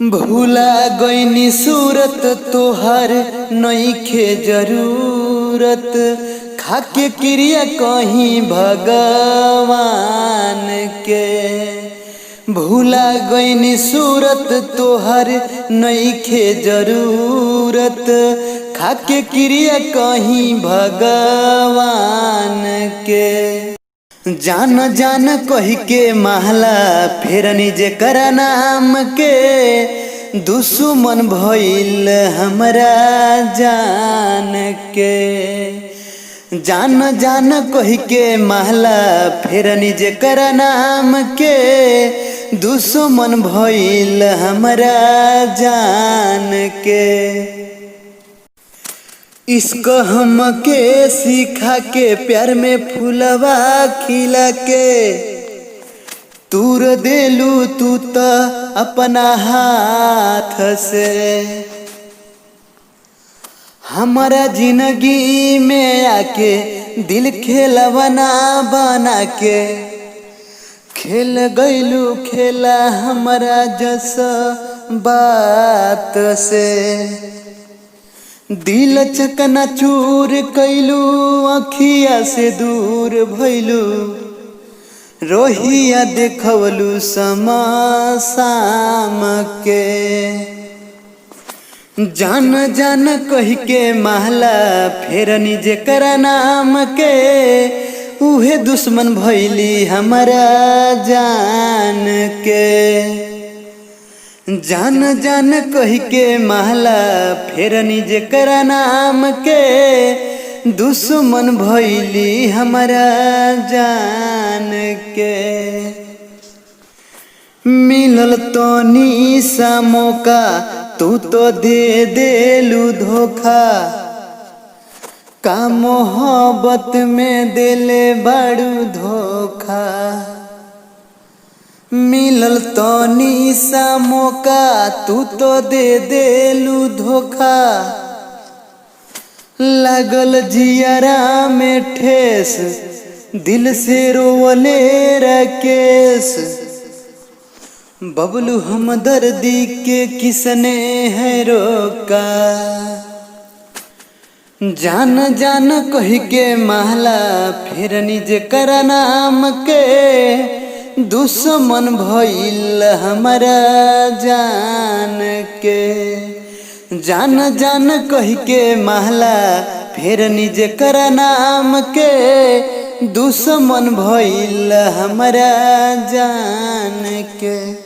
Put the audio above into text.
भूला गईनी सूरत तोहर नइखे जरूरत। खाके क्रिया कहीं भगवान के। भूला गईनी सूरत तोहर नइखे जरूरत। खाके क्रिया कहीं भगवान के। जान जान कही के महला फेरनी जेकर नाम के। दुश्मन भइल हमरा जान के। जान जान कही के महला फेरनी जेकर नाम के। दुश्मन भइल हमरा जान के। इश्क हमके सिखा के प्यार में फूलवा खिला के। तूर देलू तू तो अपना हाथ से। हमारा जिंदगी में आके दिल खेलवना बना के। खेल गईलू खेला हमारा जस बात से। दिल चकना चूर कैलू अखिया से दूर भइलू। रोहिया देखवलू समासाम के। जान जान कही के महला फेरनी जेकर नाम के। उहे दुश्मन भइली हमारा जान के। जान जान कही के महला फेरनी जेकर नाम के। दुश्मन भइली हमारा जान के। मिलल तो सा मौका तू तो दे देलू धोखा। का मोहब्बत में देले बड़ू धोखा। मिलल तो सा मौका तू तो दे देलू धोखा। लागल जियरा में ठेस दिल से रोवले राकेश। बबलू हमदर्दी के किसने है रोका। जान जान कही के महला फेरनी जेकर नाम के। दुश्मन भइल हमारा जान के। जान जान कही के महला फेरनी जेकर नाम के। दुश्मन भइल हमारा जान के।